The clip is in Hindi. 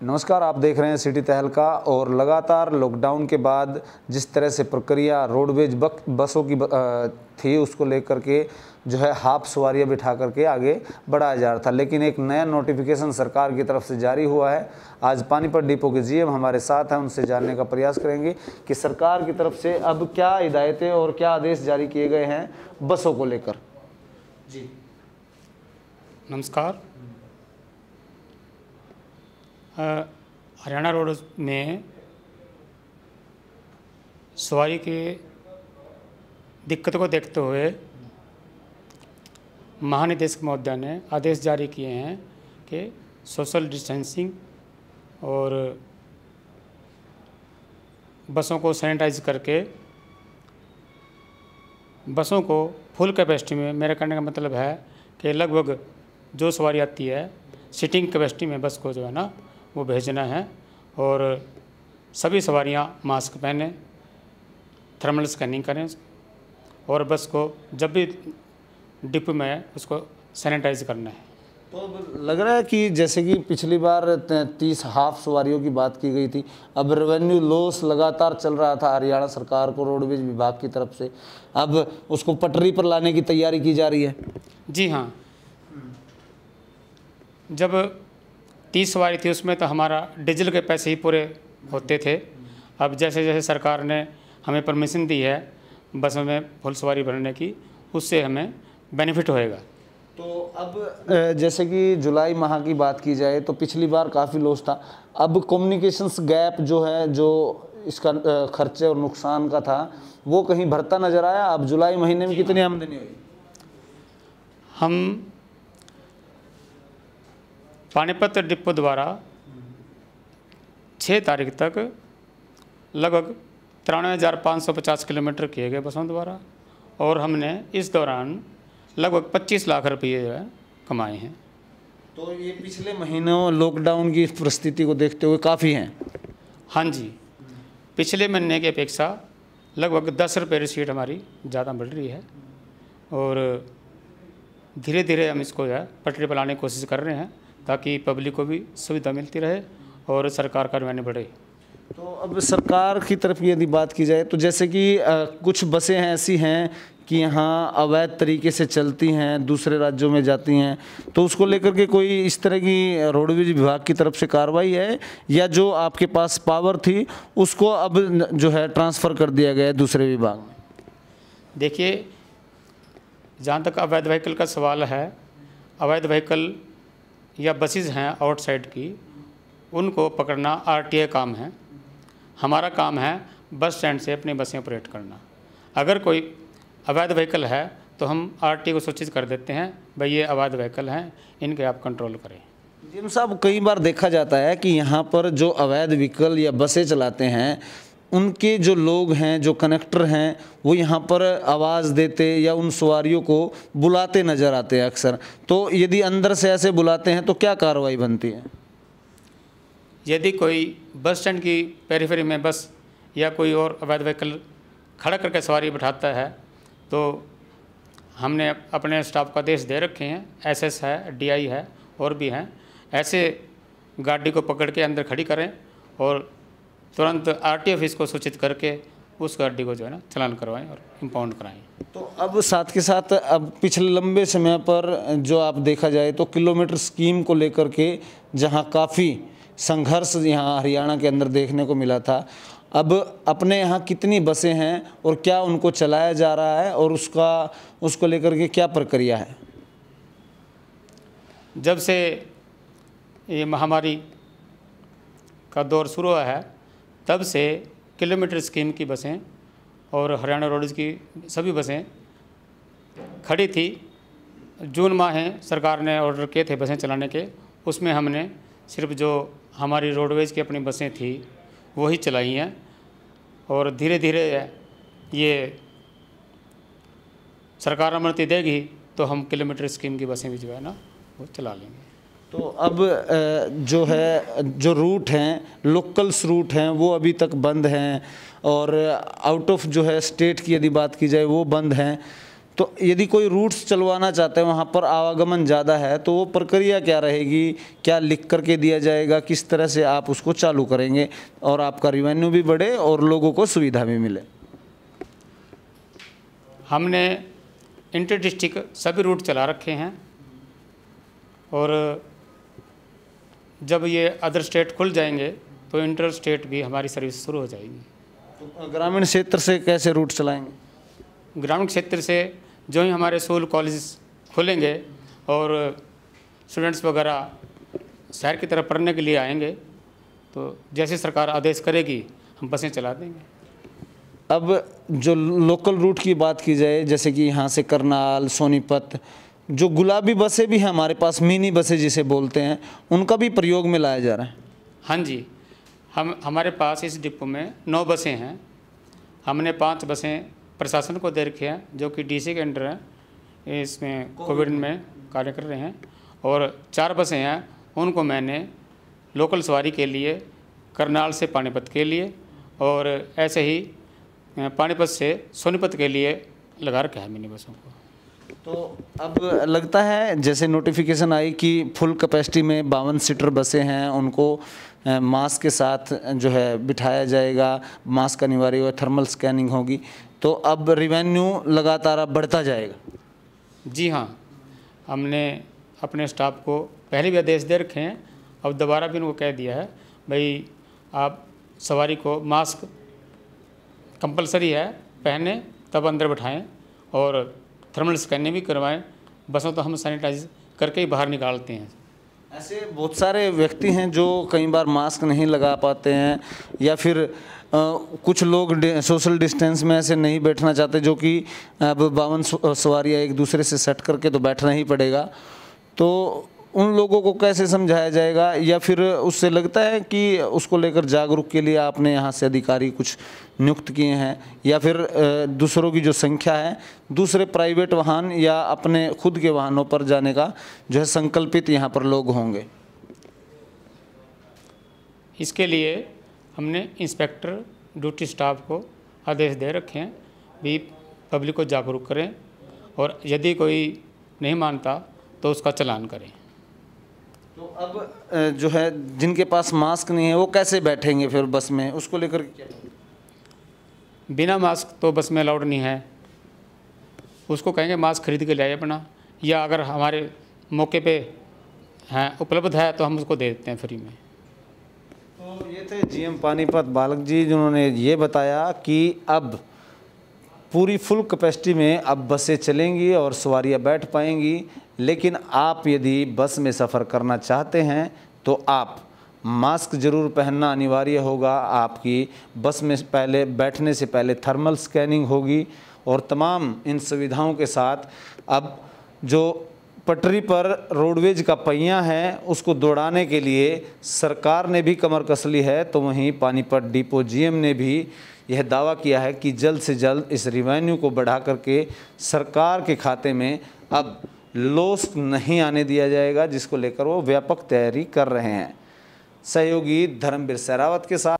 नमस्कार, आप देख रहे हैं सिटी तहलका। और लगातार लॉकडाउन के बाद जिस तरह से प्रक्रिया रोडवेज बसों की थी, उसको लेकर के जो है हाफ सवारियाँ बिठा करके आगे बढ़ाया जा रहा था, लेकिन एक नया नोटिफिकेशन सरकार की तरफ से जारी हुआ है। आज पानीपत डिपो के जीएम हमारे साथ हैं, उनसे जानने का प्रयास करेंगे कि सरकार की तरफ से अब क्या हिदायतें और क्या आदेश जारी किए गए हैं बसों को लेकर। जी नमस्कार। हरियाणा रोड में सवारी की दिक्कत को देखते हुए महानिदेशक महोदय ने आदेश जारी किए हैं कि सोशल डिस्टेंसिंग और बसों को सैनिटाइज करके बसों को फुल कैपेसिटी में, मेरा कहने का मतलब है कि लगभग जो सवारी आती है सीटिंग कैपेसिटी में बस को जो है ना वो भेजना है। और सभी सवारियां मास्क पहने, थर्मल स्कैनिंग करें और बस को जब भी डिपो में उसको सैनिटाइज करना है। तो अब लग रहा है कि जैसे कि पिछली बार 30 हाफ सवारियों की बात की गई थी, अब रेवेन्यू लॉस लगातार चल रहा था हरियाणा सरकार को रोडवेज विभाग की तरफ से, अब उसको पटरी पर लाने की तैयारी की जा रही है। जी हाँ, जब 30 सवारी थी उसमें तो हमारा डीजल के पैसे ही पूरे होते थे। अब जैसे जैसे सरकार ने हमें परमिशन दी है बसों में फुल सवारी भरने की, उससे हमें बेनिफिट होएगा। तो अब जैसे कि जुलाई माह की बात की जाए तो पिछली बार काफ़ी लॉस था, अब कम्युनिकेशंस गैप जो है, जो इसका खर्चे और नुकसान का था, वो कहीं भरता नज़र आया। अब जुलाई महीने में कितनी आमदनी हुई? हम पानीपत डिपो द्वारा 6 तारीख तक लगभग 93,550 किलोमीटर किए गए बसों द्वारा, और हमने इस दौरान लगभग 25 लाख रुपये जो है कमाए हैं। तो ये पिछले महीनों लॉकडाउन की परिस्थिति को देखते हुए काफ़ी हैं। हाँ जी, पिछले महीने की अपेक्षा लगभग 10 रुपये रिसीट हमारी ज़्यादा बढ़ रही है, और धीरे धीरे हम इसको जो है पटरी पर लाने की कोशिश कर रहे हैं ताकि पब्लिक को भी सुविधा मिलती रहे और सरकार का रेवेन्यू बढ़े। तो अब सरकार की तरफ यदि बात की जाए तो जैसे कि कुछ बसें हैं ऐसी हैं कि यहाँ अवैध तरीके से चलती हैं, दूसरे राज्यों में जाती हैं, तो उसको लेकर के कोई इस तरह की रोडवेज विभाग की तरफ से कार्रवाई है, या जो आपके पास पावर थी उसको अब जो है ट्रांसफ़र कर दिया गया है दूसरे विभाग में? देखिए, जहाँ तक अवैध व्हीकल का सवाल है, अवैध व्हीकल या बसेस हैं आउटसाइड की, उनको पकड़ना आरटीए काम है। हमारा काम है बस स्टैंड से अपनी बसें ऑपरेट करना। अगर कोई अवैध व्हीकल है तो हम आरटीए को सूचित कर देते हैं, भाई ये अवैध व्हीकल हैं, इनके आप कंट्रोल करें। जिन साहब, कई बार देखा जाता है कि यहाँ पर जो अवैध व्हीकल या बसें चलाते हैं, उनके जो लोग हैं, जो कनेक्टर हैं, वो यहाँ पर आवाज़ देते या उन सवारियों को बुलाते नज़र आते हैं अक्सर। तो यदि अंदर से ऐसे बुलाते हैं तो क्या कार्रवाई बनती है? यदि कोई बस स्टैंड की पेरीफेरी में बस या कोई और अवैध व्हीकल खड़ा करके सवारी बिठाता है तो हमने अपने स्टाफ को आदेश दे रखे हैं, एसएस है, डीआई है और भी हैं, ऐसे गाड़ी को पकड़ के अंदर खड़ी करें और तुरंत आरटीओ ऑफिस को सूचित करके उस गाड़ी को जो है ना चालान करवाएं और इम्पाउंड कराएं। तो अब साथ के साथ अब पिछले लंबे समय पर जो आप देखा जाए तो किलोमीटर स्कीम को लेकर के जहां काफ़ी संघर्ष यहाँ हरियाणा के अंदर देखने को मिला था, अब अपने यहाँ कितनी बसें हैं और क्या उनको चलाया जा रहा है और उसको लेकर के क्या प्रक्रिया है? जब से ये महामारी का दौर शुरू हुआ है तब से किलोमीटर स्कीम की बसें और हरियाणा रोडवेज की सभी बसें खड़ी थी। जून माह सरकार ने ऑर्डर किए थे बसें चलाने के, उसमें हमने सिर्फ जो हमारी रोडवेज की अपनी बसें थी वही चलाई हैं, और धीरे धीरे ये सरकार अनुमति देगी तो हम किलोमीटर स्कीम की बसें भी जो है ना वो चला लेंगे। तो अब जो है, जो रूट हैं, लोकल्स रूट हैं, वो अभी तक बंद हैं, और आउट ऑफ जो है स्टेट की यदि बात की जाए वो बंद हैं। तो यदि कोई रूट्स चलवाना चाहते हैं, वहाँ पर आवागमन ज़्यादा है, तो वो प्रक्रिया क्या रहेगी, क्या लिख करके दिया जाएगा, किस तरह से आप उसको चालू करेंगे और आपका रिवेन्यू भी बढ़े और लोगों को सुविधा भी मिले? हमने इंटर डिस्ट्रिक्ट सभी रूट चला रखे हैं और जब ये अदर स्टेट खुल जाएंगे तो इंटर स्टेट भी हमारी सर्विस शुरू हो जाएगी। तो ग्रामीण क्षेत्र से कैसे रूट चलाएंगे? ग्रामीण क्षेत्र से जो ही हमारे स्कूल कॉलेज खुलेंगे और स्टूडेंट्स वगैरह शहर की तरफ पढ़ने के लिए आएंगे तो जैसे सरकार आदेश करेगी हम बसें चला देंगे। अब जो लोकल रूट की बात की जाए, जैसे कि यहाँ से करनाल, सोनीपत, जो गुलाबी बसें भी हैं हमारे पास, मिनी बसें जिसे बोलते हैं, उनका भी प्रयोग में लाया जा रहा है। हाँ जी, हमारे पास इस डिपो में 9 बसें हैं। हमने 5 बसें प्रशासन को दे रखी हैं जो कि डीसी के अंडर हैं, इसमें कोविड में कार्य कर रहे हैं, और 4 बसें हैं उनको मैंने लोकल सवारी के लिए करनाल से पानीपत के लिए और ऐसे ही पानीपत से सोनीपत के लिए लगा रखा है मिनी बसों को। तो अब लगता है जैसे नोटिफिकेशन आई कि फुल कैपेसिटी में 52 सीटर बसें हैं, उनको मास्क के साथ जो है बिठाया जाएगा, मास्क अनिवार्य होगा, थर्मल स्कैनिंग होगी, तो अब रिवेन्यू लगातार अब बढ़ता जाएगा। जी हाँ, हमने अपने स्टाफ को पहले भी आदेश दे रखे हैं, अब दोबारा भी उनको कह दिया है भाई आप सवारी को मास्क कंपलसरी है पहने तब अंदर बैठाएं और थर्मल स्कैनिंग भी करवाएं। बसों तो हम सैनिटाइज करके ही बाहर निकालते हैं। ऐसे बहुत सारे व्यक्ति हैं जो कई बार मास्क नहीं लगा पाते हैं या फिर कुछ लोग सोशल डिस्टेंस में ऐसे नहीं बैठना चाहते, जो कि अब 52 सवारियाँ एक दूसरे से सट करके तो बैठना ही पड़ेगा। तो उन लोगों को कैसे समझाया जाएगा, या फिर उससे लगता है कि उसको लेकर जागरूक के लिए आपने यहाँ से अधिकारी कुछ नियुक्त किए हैं, या फिर दूसरों की जो संख्या है दूसरे प्राइवेट वाहन या अपने खुद के वाहनों पर जाने का जो है संकल्पित यहाँ पर लोग होंगे? इसके लिए हमने इंस्पेक्टर ड्यूटी स्टाफ को आदेश दे रखे हैं भी पब्लिक को जागरूक करें और यदि कोई नहीं मानता तो उसका चालान करें। तो अब जो है जिनके पास मास्क नहीं है वो कैसे बैठेंगे फिर बस में, उसको लेकर क्या? बिना मास्क तो बस में अलाउड नहीं है, उसको कहेंगे मास्क खरीद के लाइए अपना, या अगर हमारे मौके पे हैं उपलब्ध है तो हम उसको दे देते हैं फ्री में। तो ये थे जीएम पानीपत बालक जी, जिन्होंने ये बताया कि अब पूरी फुल कैपेसिटी में अब बसें चलेंगी और सवारियां बैठ पाएंगी, लेकिन आप यदि बस में सफ़र करना चाहते हैं तो आप मास्क ज़रूर पहनना अनिवार्य होगा। आपकी बस में पहले बैठने से पहले थर्मल स्कैनिंग होगी और तमाम इन सुविधाओं के साथ अब जो पटरी पर रोडवेज का पहिया है उसको दौड़ाने के लिए सरकार ने भी कमर कस ली है। तो वहीं पानीपत डिपो जीएम ने भी यह दावा किया है कि जल्द से जल्द इस रिवेन्यू को बढ़ा करके सरकार के खाते में अब लॉस नहीं आने दिया जाएगा, जिसको लेकर वो व्यापक तैयारी कर रहे हैं। सहयोगी धर्मवीर सहरावत के साथ